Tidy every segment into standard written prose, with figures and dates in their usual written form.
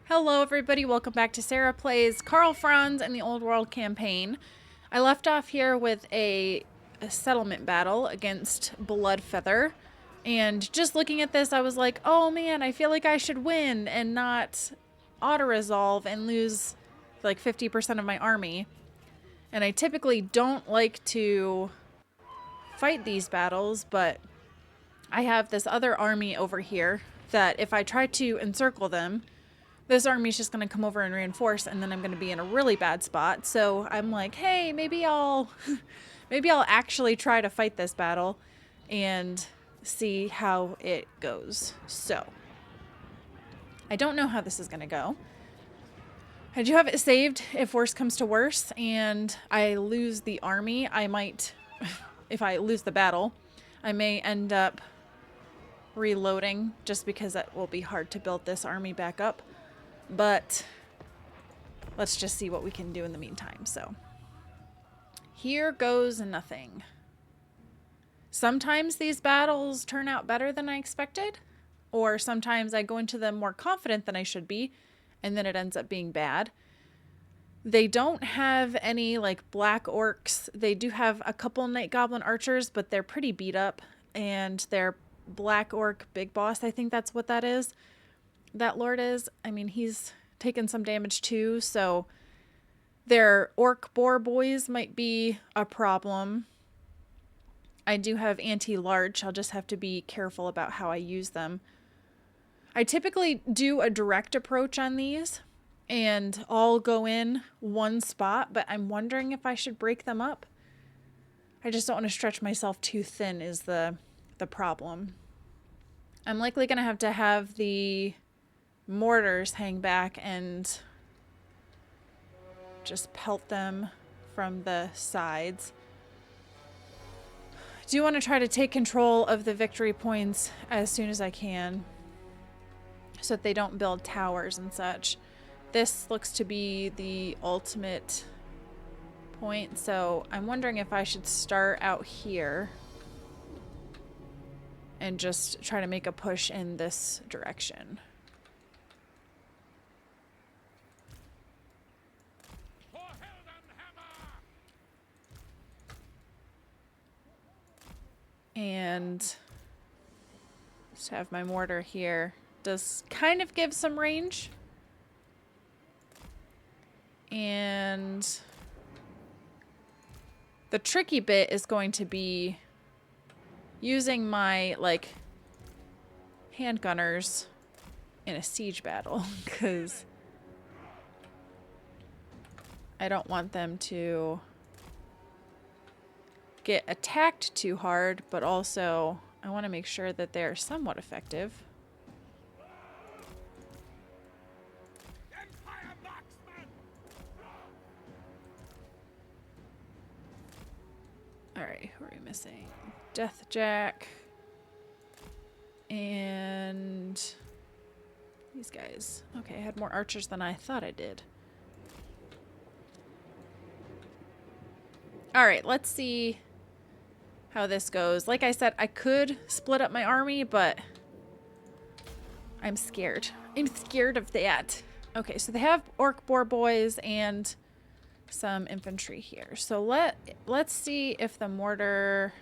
Hello everybody, welcome back to Sarah Plays Karl, Franz, and the Old World campaign. I left off here with a settlement battle against Bloodfeather, and just looking at this I was like, oh man, I feel like I should win and not auto-resolve and lose like 50% of my army. And I typically don't like to fight these battles, but I have this other army over here that if I try to encircle them, this army's just going to come over and reinforce, and then I'm going to be in a really bad spot. So I'm like, hey, maybe I'll actually try to fight this battle and see how it goes. So I don't know how this is going to go. I do have it saved if worse comes to worse and I lose the army. I might, if I lose the battle, I may end up reloading just because it will be hard to build this army back up. But let's just see what we can do in the meantime. So here goes nothing. Sometimes these battles turn out better than I expected, or sometimes I go into them more confident than I should be, and then it ends up being bad. They don't have any like black orcs. They do have a couple night goblin archers, but they're pretty beat up, and their black orc big boss, I think that's what that is. That lord is. I mean, he's taken some damage too, so their orc boar boys might be a problem. I do have anti-large. I'll just have to be careful about how I use them. I typically do a direct approach on these and I'll go in one spot, but I'm wondering if I should break them up. I just don't want to stretch myself too thin is the problem. I'm likely going to have the mortars hang back and just pelt them from the sides. I do want to try to take control of the victory points as soon as I can so that they don't build towers and such. This looks to be the ultimate point, so I'm wondering if I should start out here and just try to make a push in this direction. And just have my mortar here. Does kind of give some range. And the tricky bit is going to be using my like handgunners in a siege battle because I don't want them to get attacked too hard, but also I want to make sure that they're somewhat effective. Alright, who are we missing? Deathjack. And these guys. Okay, I had more archers than I thought I did. Alright, let's see how this goes. Like I said, I could split up my army, but I'm scared. I'm scared of that. Okay, so they have orc boar boys and some infantry here. So let's see if the mortar...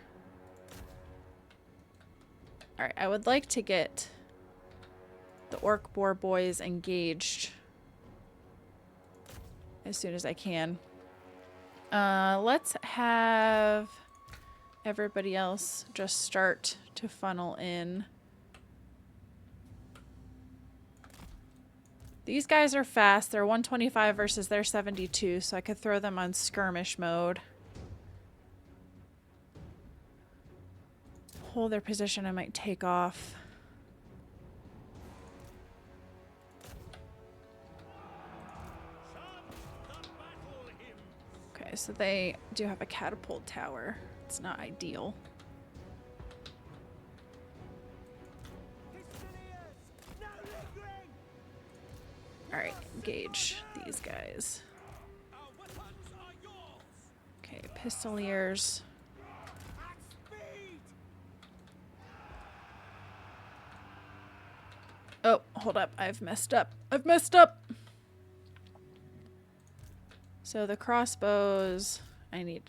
Alright, I would like to get the orc boar boys engaged as soon as I can. Let's have everybody else just start to funnel in. These guys are fast. They're 125 versus their 72, so I could throw them on skirmish mode. Hold their position, I might take off. Okay, so they do have a catapult tower. It's not ideal. Alright, engage these guys. Okay, pistoliers. Oh, hold up. I've messed up. I've messed up. So the crossbows, I need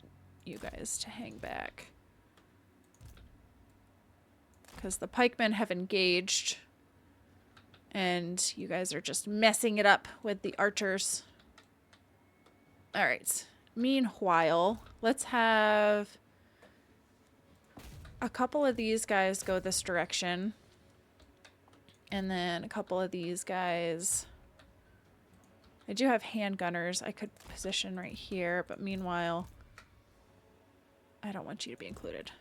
you guys to hang back. Because the pikemen have engaged. And you guys are just messing it up with the archers. Alright. Meanwhile, let's have a couple of these guys go this direction. And then a couple of these guys. I do have handgunners I could position right here, but meanwhile, I don't want you to be included.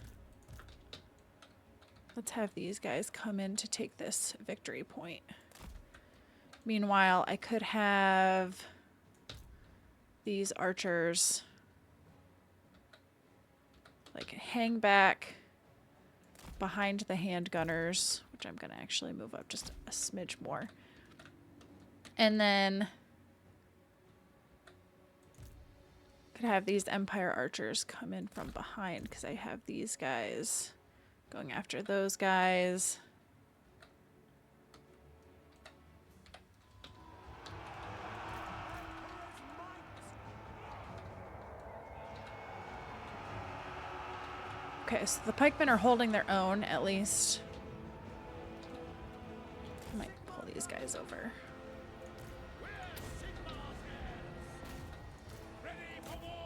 Let's have these guys come in to take this victory point. Meanwhile, I could have these archers like hang back behind the handgunners, which I'm going to actually move up just a smidge more. And then could have these Empire archers come in from behind because I have these guys going after those guys. Okay, so the pikemen are holding their own, at least. I might pull these guys over.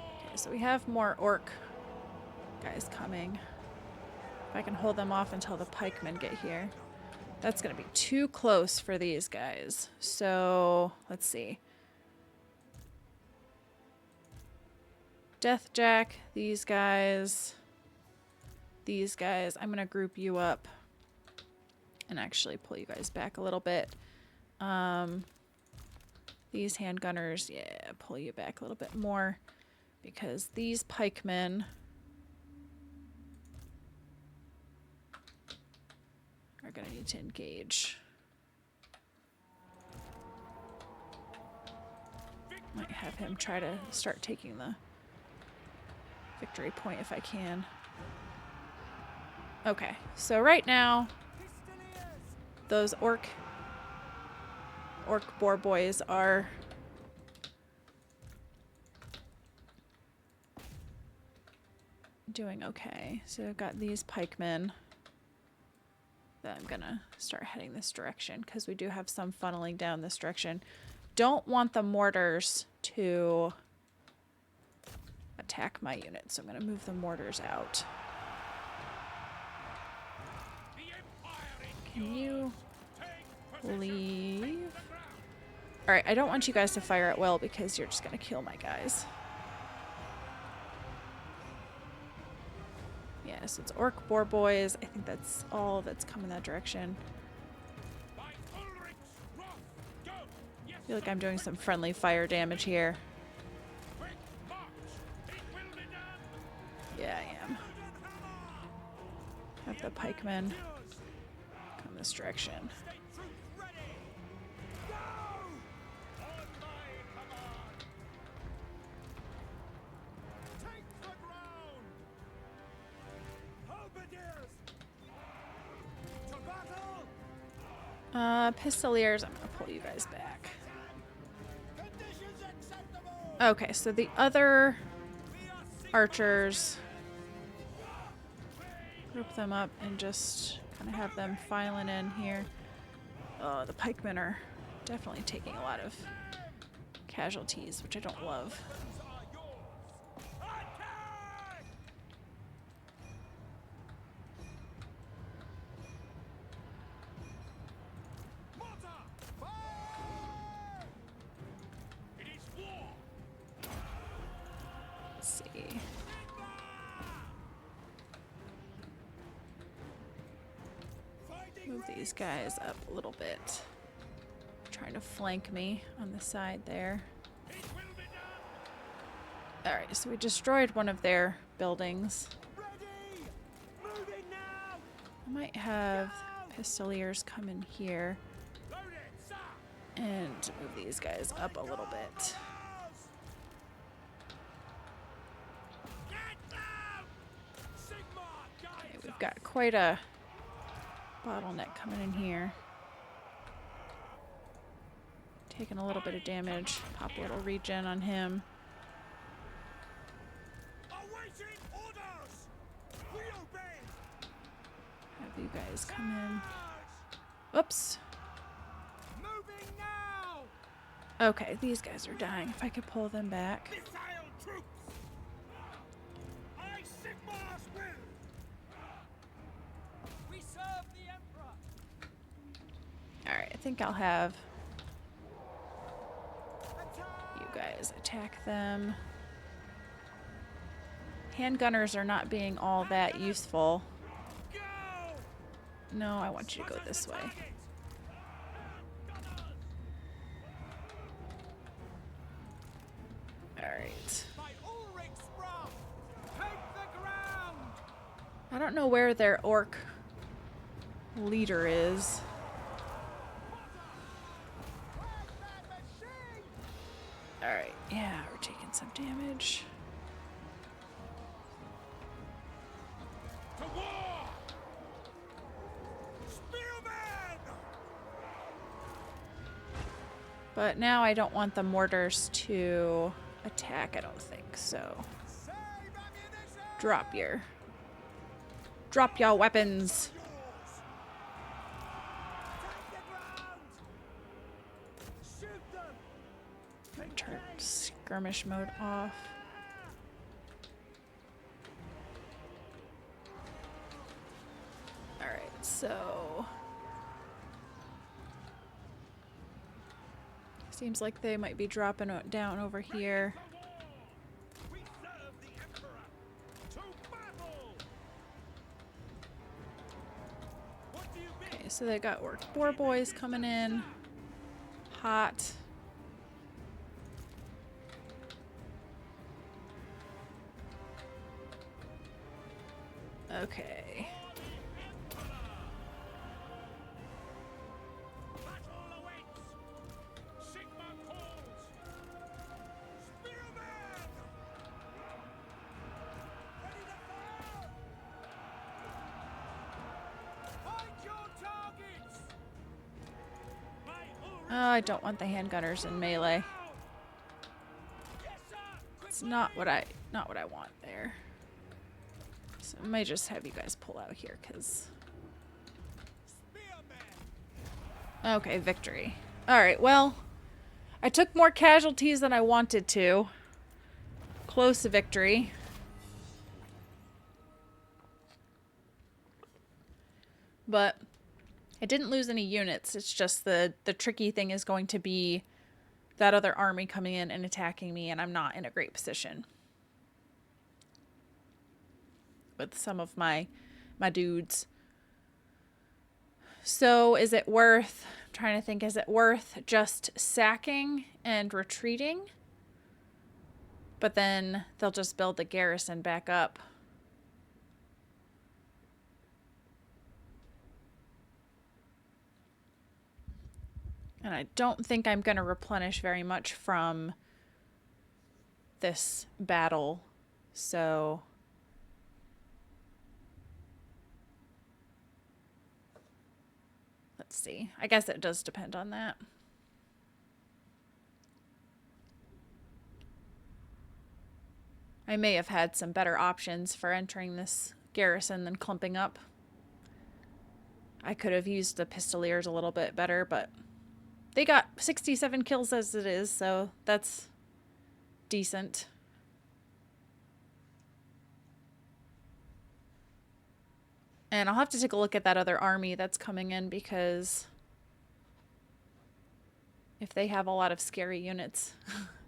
Okay, so we have more orc guys coming. If I can hold them off until the pikemen get here. That's going to be too close for these guys. So, let's see. Deathjack, these guys. These guys, I'm going to group you up and actually pull you guys back a little bit. These handgunners, yeah, pull you back a little bit more because these pikemen are going to need to engage. Might have him try to start taking the victory point if I can. Okay, so right now, those orc boar boys are doing okay. So I've got these pikemen that I'm gonna start heading this direction because we do have some funneling down this direction. Don't want the mortars to attack my unit, so I'm gonna move the mortars out. Can you leave? Alright, I don't want you guys to fire at will because you're just going to kill my guys. Yeah, so it's orc boar boys. I think that's all that's coming that direction. I feel like I'm doing some friendly fire damage here. Yeah, I am. Have the pikemen come this direction. Pistoliers, I'm gonna pull you guys back. Okay, so the other archers, group them up and just kind of have them filing in here. Oh, the pikemen are definitely taking a lot of casualties, which I don't love. Move these guys up a little bit. Trying to flank me on the side there. Alright, so we destroyed one of their buildings. I might have pistoliers come in here and move these guys up a little bit. Okay, we've got quite a bottleneck coming in here. taking a little bit of damage. Pop a little regen on him. Have you guys come in. Oops. Okay, these guys are dying. If I could pull them back. Alright, I think I'll have you guys attack them. Handgunners are not being all that useful. No, I want you to go this way. Alright. I don't know where their orc leader is. Alright, yeah, we're taking some damage. But now I don't want the mortars to attack, I don't think, so. Drop your weapons. I'm gonna turn skirmish mode off. Alright, so. Seems like they might be dropping down over here. Okay, so they got orc boar boys coming in. Hot. Okay. Oh, I don't want the handgunners in melee. It's not what I want there. So I might just have you guys pull out here, because... Okay, victory. Alright, well, I took more casualties than I wanted to. Close to victory. But I didn't lose any units. It's just the tricky thing is going to be that other army coming in and attacking me, and I'm not in a great position with some of my dudes. So is it worth, I'm trying to think, is it worth just sacking and retreating? But then they'll just build the garrison back up. And I don't think I'm going to replenish very much from this battle. So let's see. I guess it does depend on that. I may have had some better options for entering this garrison than clumping up. I could have used the pistoliers a little bit better, but they got 67 kills as it is, so that's decent. And I'll have to take a look at that other army that's coming in, because if they have a lot of scary units,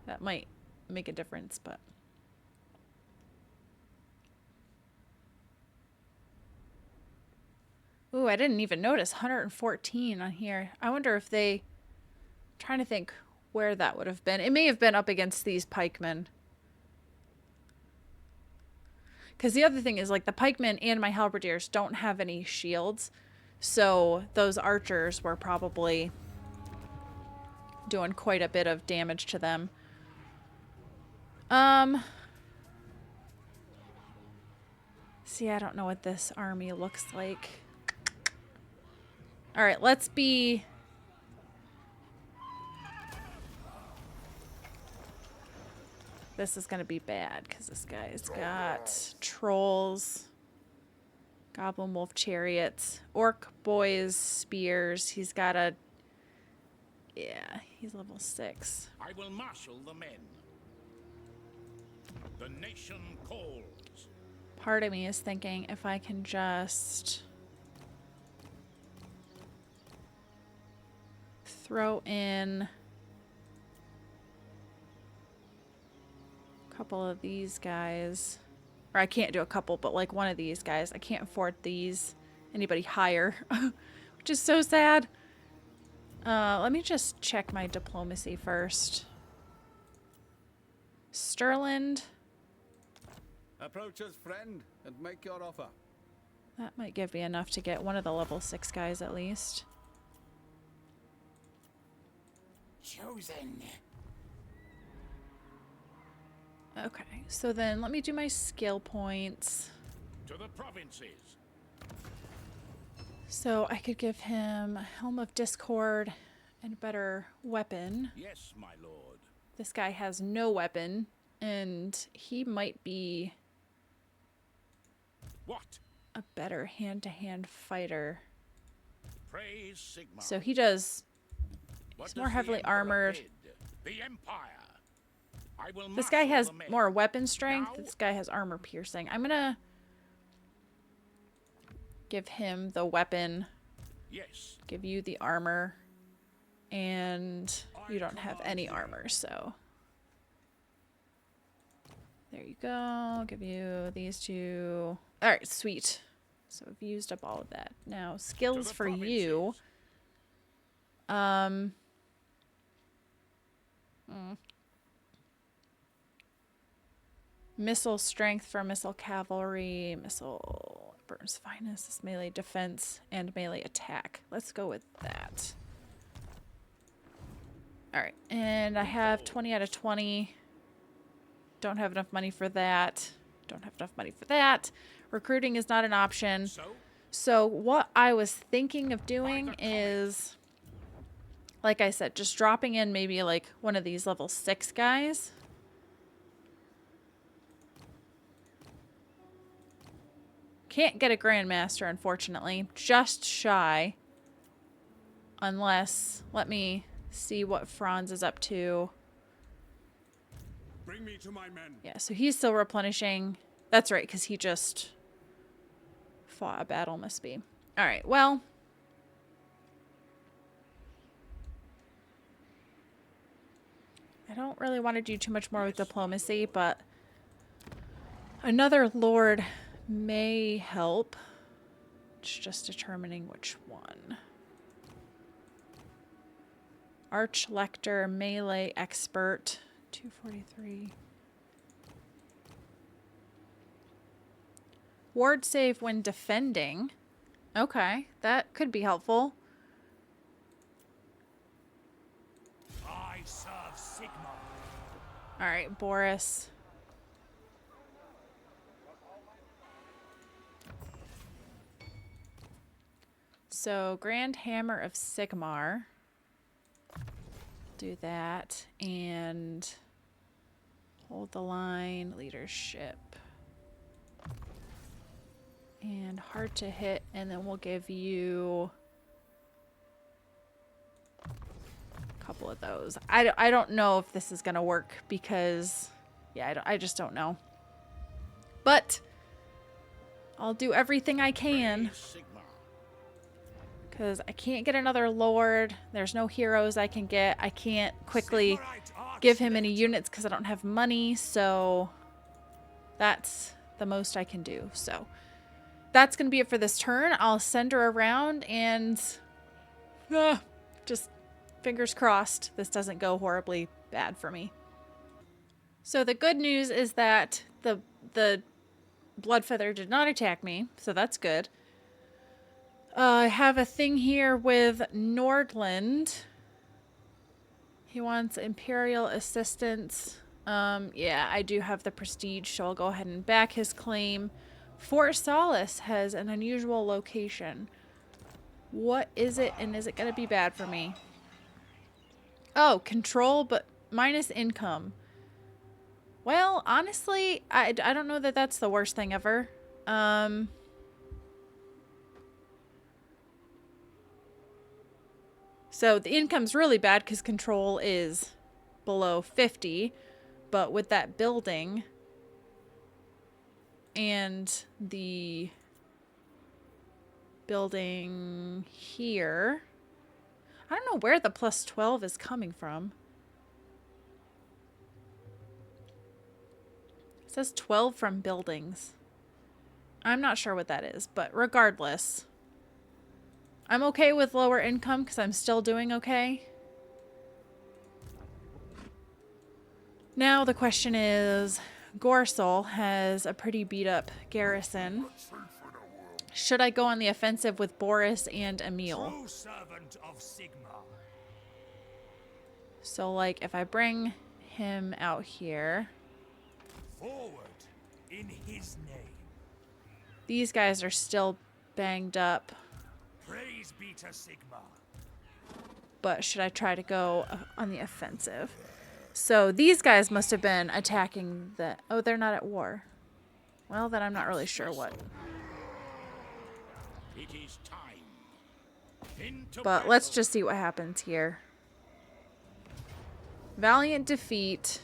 that might make a difference, but... Ooh, I didn't even notice 114 on here. I wonder if they... I'm trying to think where that would have been. It may have been up against these pikemen. Because the other thing is, like, the pikemen and my halberdiers don't have any shields. So those archers were probably doing quite a bit of damage to them. See, I don't know what this army looks like. All right, let's be this is going to be bad because this guy's got trolls, goblin wolf chariots, orc boys spears. He's got a... Yeah, he's level 6. I will marshal the men. The nation calls. Part of me is thinking if I can just throw in a couple of these guys. Or I can't do a couple, but like one of these guys. I can't afford these. Anybody higher. Which is so sad. Let me just check my diplomacy first. Sterland. Approach us, friend, and make your offer. That might give me enough to get one of the level 6 guys at least. Chosen. Okay, so then let me do my skill points. To the provinces. So I could give him a Helm of Discord and a better weapon. Yes, my lord. This guy has no weapon, and he might be What? a better hand-to-hand fighter. Praise Sigma. So he does... What He's does more the heavily Emperor armored. bid? The Empire. I will This guy marshal has the men. more weapon strength. Now- This guy has armor piercing. I'm gonna give him the weapon, Yes. give you the armor, and you don't have any armor, so there you go. I'll give you these two. All right, sweet. So I've used up all of that. Now skills the for you. provinces. Missile strength for missile cavalry, missile burns finest, is melee defense, and melee attack. Let's go with that. Alright, and I have 20 out of 20. Don't have enough money for that. Don't have enough money for that. Recruiting is not an option. So what I was thinking of doing is, like I said, just dropping in maybe like one of these level 6 guys. Can't get a Grandmaster, unfortunately. Just shy. Unless, let me see what Franz is up to. Bring me to my men. Yeah, so he's still replenishing. That's right, because he just fought a battle, must be. Alright, well. I don't really want to do too much more with diplomacy, but another lord may help. It's just determining which one. Arch Lector, melee expert, 243. Ward save when defending. Okay, that could be helpful. I serve Sigma. All right, Boris. So, Grand Hammer of Sigmar. Do that. And hold the line. Leadership. And hard to hit. And then we'll give you a couple of those. I don't know if this is going to work because, yeah, I just don't know. But I'll do everything I can. Praise Sigma. Because I can't get another lord. There's no heroes I can get. I can't quickly give him any units because I don't have money. So that's the most I can do. So that's going to be it for this turn. I'll send her around and just fingers crossed this doesn't go horribly bad for me. So the good news is that the Bloodfeather did not attack me. So that's good. I have a thing here with Nordland. He wants Imperial assistance. Yeah, I do have the prestige, so I'll go ahead and back his claim. Fort Solace has an unusual location. What is it, and is it going to be bad for me? Oh, control, but minus income. Well, honestly, I don't know that that's the worst thing ever. So the income's really bad because control is below 50. But with that building and the building here, I don't know where the plus 12 is coming from. It says 12 from buildings. I'm not sure what that is, but regardless, I'm okay with lower income because I'm still doing okay. Now the question is, Gorsel has a pretty beat up garrison. Should I go on the offensive with Boris and Emil? True servant of Sigma. So like if I bring him out here, Forward in his name. these guys are still banged up. Praise be to Sigma. But should I try to go on the offensive? So these guys must have been attacking the... Oh, they're not at war. Well, then I'm not really sure what. It is time. Into But let's battle. just see what happens here. Valiant defeat.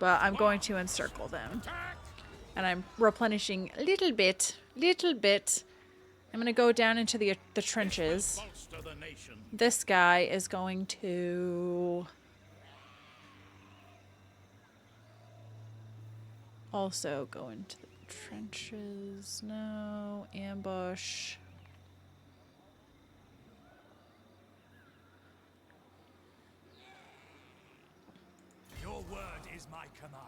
But I'm going to encircle them. Attack. And I'm replenishing a little bit. I'm going to go down into the trenches. Bolster the nation. This guy is going to also go into the trenches. No, ambush. Your word is my command.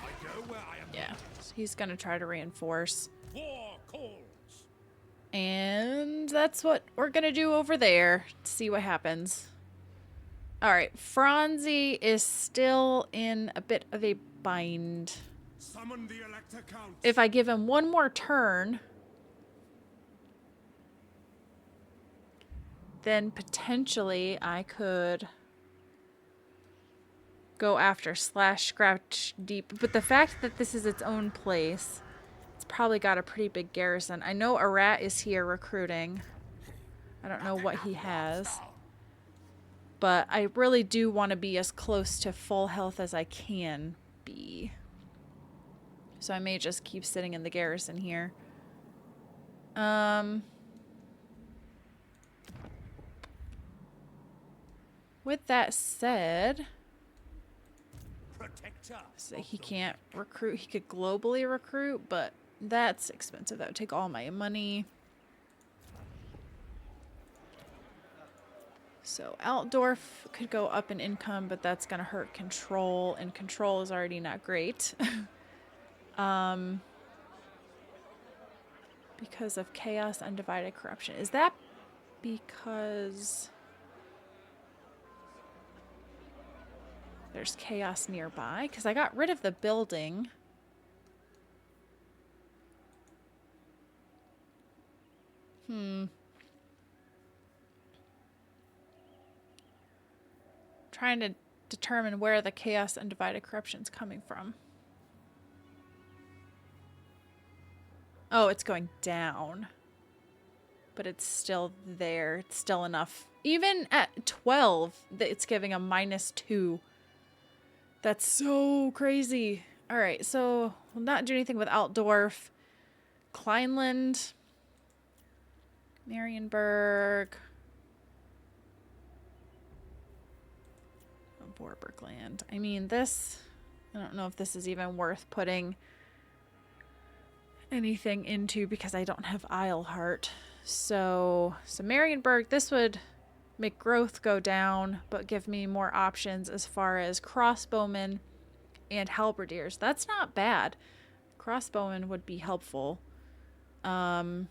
I go where I am. Yeah, so he's going to try to reinforce. War calls. And that's what we're going to do over there. See what happens. All right, Franzi is still in a bit of a bind. Summon the Elector Count. If I give him one more turn, then potentially I could go after Slash Scratch Deep. But the fact that this is its own place, it's probably got a pretty big garrison. I know a rat is here recruiting. I don't know what he has. But I really do want to be as close to full health as I can be. So I may just keep sitting in the garrison here. With that said, Protector. so he can't recruit. He could globally recruit, but that's expensive. That would take all my money. So Altdorf could go up in income, but that's going to hurt control, and control is already not great. Because of chaos, undivided corruption. Is that because there's chaos nearby? Because I got rid of the building. Trying to determine where the chaos undivided corruption is coming from. Oh, it's going down. But it's still there. It's still enough. Even at 12, it's giving a -2. That's so crazy. All right, so we'll not do anything with Altdorf. Kleinland. Marienburg. Vorbergland. I mean, this... I don't know if this is even worth putting anything into because I don't have Eilhart. So Marienburg, this would make growth go down, but give me more options as far as crossbowmen and halberdiers. That's not bad. Crossbowmen would be helpful. Otherwise,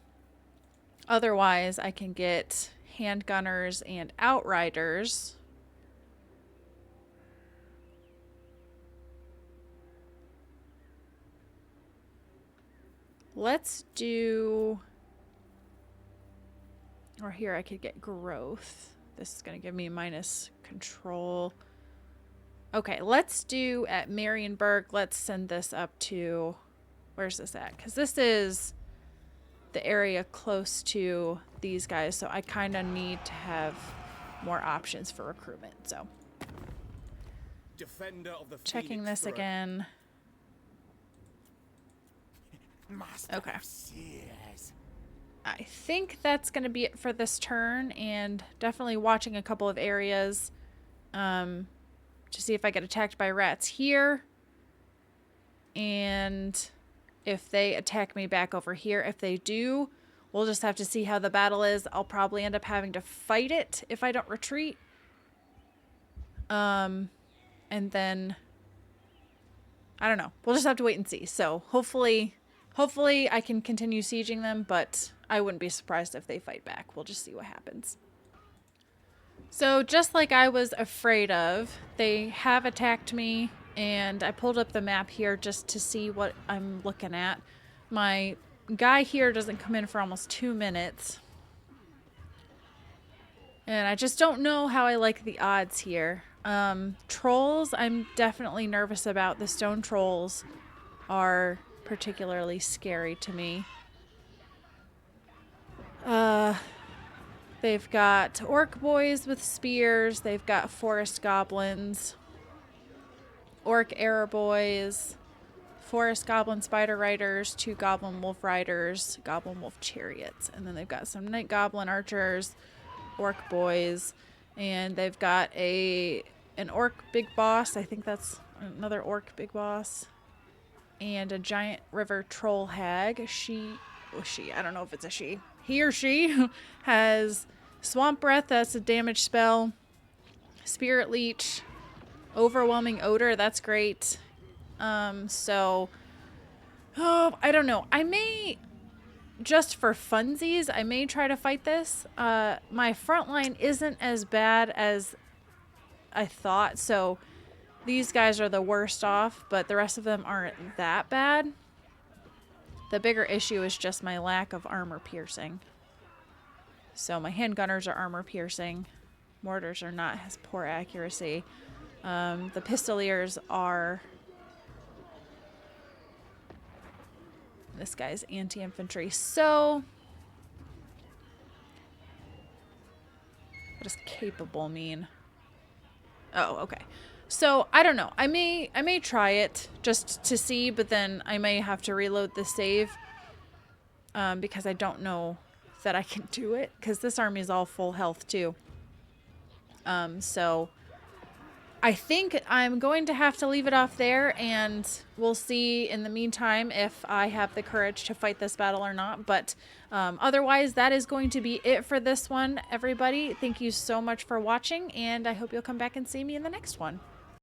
I can get handgunners and outriders. Let's do... Or here I could get growth. This is going to give me minus control. Okay, let's do at Marienburg. Let's send this up to... Where's this at? Because this is the area close to these guys, so I kind of need to have more options for recruitment. So Defender of the checking Phoenix this Throne. again. Master Okay. of Seers. I think that's going to be it for this turn, and definitely watching a couple of areas to see if I get attacked by rats here, and if they attack me back over here. If they do, we'll just have to see how the battle is. I'll probably end up having to fight it if I don't retreat. And then I don't know. We'll just have to wait and see. So hopefully I can continue sieging them, but I wouldn't be surprised if they fight back. We'll just see what happens. So just like I was afraid of, they have attacked me, and I pulled up the map here just to see what I'm looking at. My guy here doesn't come in for almost 2 minutes. And I just don't know how I like the odds here. Trolls, I'm definitely nervous about. The stone trolls are particularly scary to me. They've got orc boys with spears. They've got forest goblins, orc arrow boys, forest goblin spider riders, 2 goblin wolf riders, goblin wolf chariots, and then they've got some night goblin archers, orc boys, and they've got an orc big boss. I think that's another orc big boss, and a giant river troll hag. I don't know if it's a she. He or she has swamp breath. That's a damage spell. Spirit leech, overwhelming odor. That's great. I don't know. I may, just for funsies, I may try to fight this. My front line isn't as bad as I thought, so these guys are the worst off, but the rest of them aren't that bad. The bigger issue is just my lack of armor piercing. So my handgunners are armor piercing. Mortars are not, has poor accuracy. The pistoliers are... This guy's anti-infantry. So... What does capable mean? Oh, okay. So, I don't know. I may try it just to see, but then I may have to reload the save because I don't know that I can do it, because this army is all full health too. So I think I'm going to have to leave it off there, and we'll see in the meantime if I have the courage to fight this battle or not. But otherwise, that is going to be it for this one, everybody. Thank you so much for watching, and I hope you'll come back and see me in the next one.